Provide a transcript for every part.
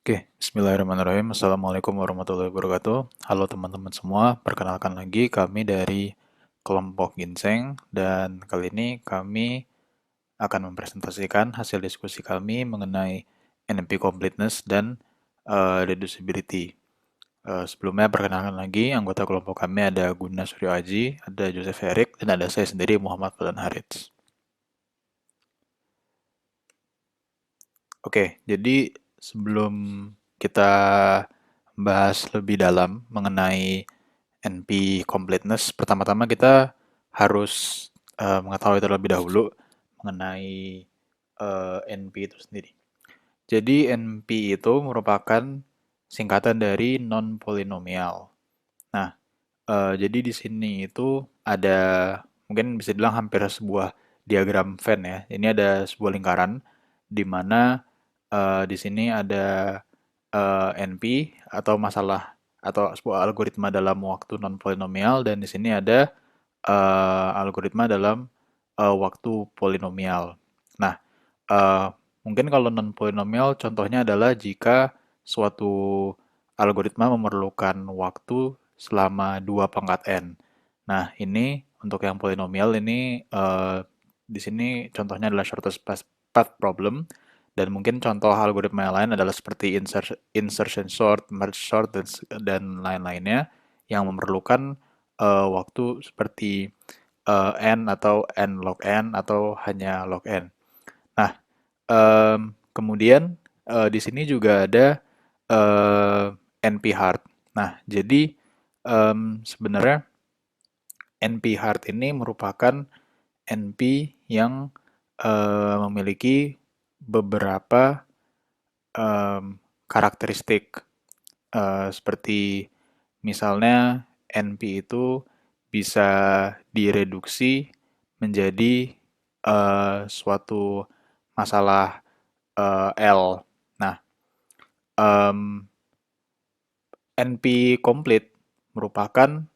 Oke, bismillahirrahmanirrahim. Assalamualaikum warahmatullahi wabarakatuh. Halo teman-teman semua, perkenalkan lagi kami dari kelompok Ginseng dan kali ini kami akan mempresentasikan hasil diskusi kami mengenai NMP completeness dan reducibility. Sebelumnya perkenalkan lagi anggota kelompok kami ada Guna Suryo Aji, ada Joseph Erik, dan ada saya sendiri Muhammad Fadlan Harits. Oke, jadi sebelum kita bahas lebih dalam mengenai NP completeness, pertama-tama kita harus mengetahui terlebih dahulu mengenai NP itu sendiri. Jadi NP itu merupakan singkatan dari non-polinomial. Nah, jadi di sini itu ada mungkin bisa dibilang hampir sebuah diagram Venn ya. Ini ada sebuah lingkaran di mana di sini ada NP atau masalah atau sebuah algoritma dalam waktu non polinomial dan di sini ada algoritma dalam waktu polinomial. Nah, eh, mungkin kalau non polinomial contohnya adalah jika suatu algoritma memerlukan waktu selama 2 pangkat n. Nah, ini untuk yang polinomial ini di sini contohnya adalah shortest path problem dan mungkin contoh algoritma yang lain adalah seperti insertion sort, merge sort dan lain-lainnya yang memerlukan waktu seperti n atau n log n atau hanya log n. Nah, kemudian di sini juga ada NP-hard. Nah, jadi sebenarnya NP-hard ini merupakan NP yang memiliki beberapa karakteristik seperti misalnya NP itu bisa direduksi menjadi suatu masalah L. Nah, NP complete merupakan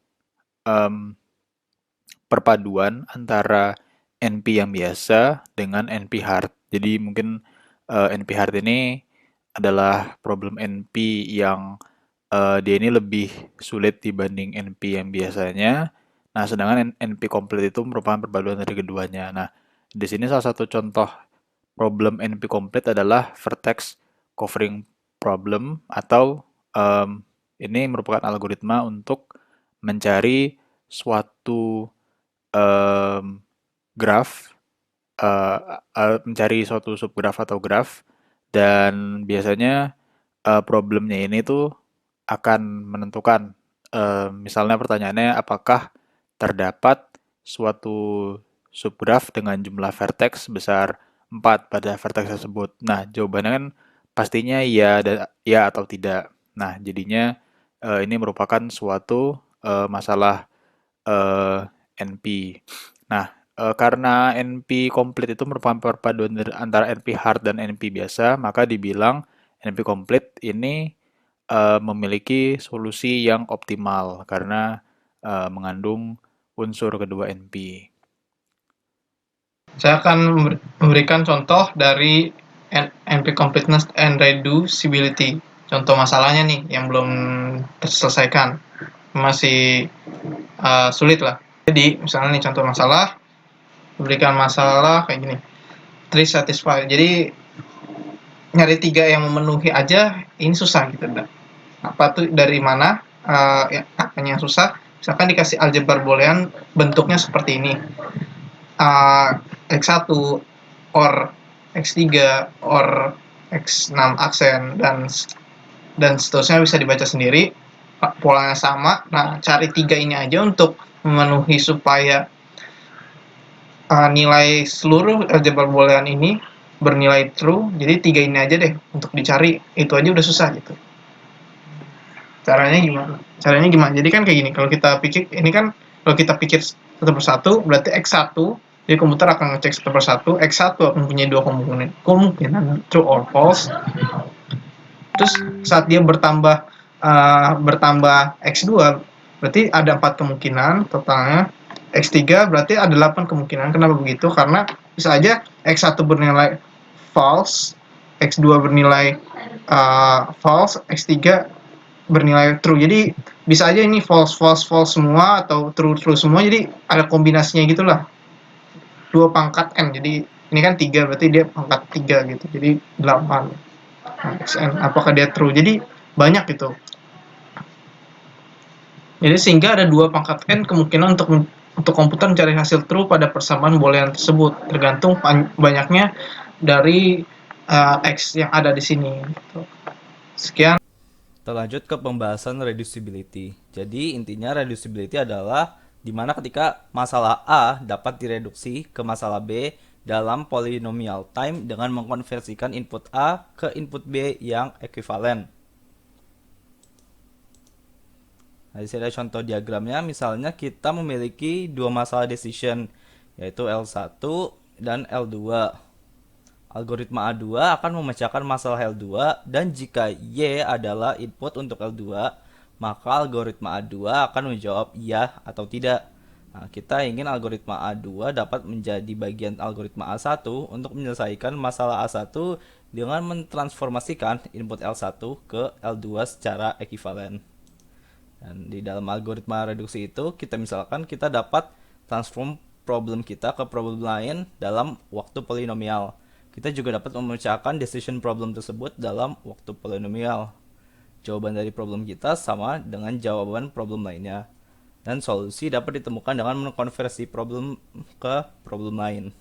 perpaduan antara NP yang biasa dengan NP hard. Jadi mungkin NP hard ini adalah problem NP yang dia ini lebih sulit dibanding NP yang biasanya. Nah, sedangkan NP complete itu merupakan perpaduan dari keduanya. Nah, di sini salah satu contoh problem NP complete adalah vertex covering problem atau ini merupakan algoritma untuk mencari suatu graf, mencari suatu subgraf atau graf, dan biasanya problemnya ini tuh akan menentukan, misalnya pertanyaannya apakah terdapat suatu subgraf dengan jumlah vertex sebesar 4 pada vertex tersebut. Nah, jawabannya kan pastinya ya, ya atau tidak. Nah, jadinya ini merupakan suatu masalah NP. Nah, karena NP komplit itu merupakan perpaduan antara NP hard dan NP biasa, maka dibilang NP komplit ini memiliki solusi yang optimal karena mengandung unsur kedua NP. Saya akan memberikan contoh dari NP completeness and reducibility. Contoh masalahnya nih yang belum terselesaikan, masih sulit lah. Jadi misalnya nih contoh masalah, berikan masalah kayak gini, three satisfy. Jadi nyari 3 yang memenuhi aja ini susah gitu. Apa tuh dari mana? Apanya yang susah? Misalkan dikasih aljabar boolean bentuknya seperti ini. X1 or X3 or X6 aksen dan seterusnya bisa dibaca sendiri, polanya sama. Nah, cari 3 ini aja untuk memenuhi supaya nilai seluruh aljabar boolean ini bernilai true. Jadi 3 ini aja deh untuk dicari, itu aja udah susah gitu. Caranya gimana? Jadi kan kayak gini, kalau kita pikir satu persatu berarti X1, jadi komputer akan ngecek satu persatu, X1 akan punya 2 kemungkinan true or false. Terus saat dia bertambah X2 berarti ada 4 kemungkinan totalnya. X3 berarti ada 8 kemungkinan. Kenapa begitu? Karena bisa aja X1 bernilai false, X2 bernilai false, X3 bernilai true. Jadi bisa aja ini false, false, false semua atau true, true semua. Jadi ada kombinasinya gitulah. Dua pangkat n. Jadi ini kan 3 berarti dia pangkat 3 gitu. Jadi 8. Nah, xn apakah dia true? Jadi banyak gitu. Jadi sehingga ada dua pangkat n kemungkinan untuk komputer mencari hasil true pada persamaan boolean tersebut, tergantung banyaknya dari x yang ada di sini. Gitu. Sekian. Terlanjut ke pembahasan reducibility. Jadi intinya reducibility adalah dimana ketika masalah A dapat direduksi ke masalah B dalam polynomial time dengan mengkonversikan input A ke input B yang ekuivalen. Nah, di sini ada contoh diagramnya. Misalnya kita memiliki dua masalah decision, yaitu L1 dan L2. Algoritma A2 akan memecahkan masalah L2 dan jika Y adalah input untuk L2, maka algoritma A2 akan menjawab iya atau tidak. Nah, kita ingin algoritma A2 dapat menjadi bagian algoritma A1 untuk menyelesaikan masalah A1 dengan mentransformasikan input L1 ke L2 secara ekuivalen. Dan di dalam algoritma reduksi itu, kita dapat transform problem kita ke problem lain dalam waktu polinomial. Kita juga dapat memecahkan decision problem tersebut dalam waktu polinomial. Jawaban dari problem kita sama dengan jawaban problem lainnya. Dan solusi dapat ditemukan dengan mengkonversi problem ke problem lain.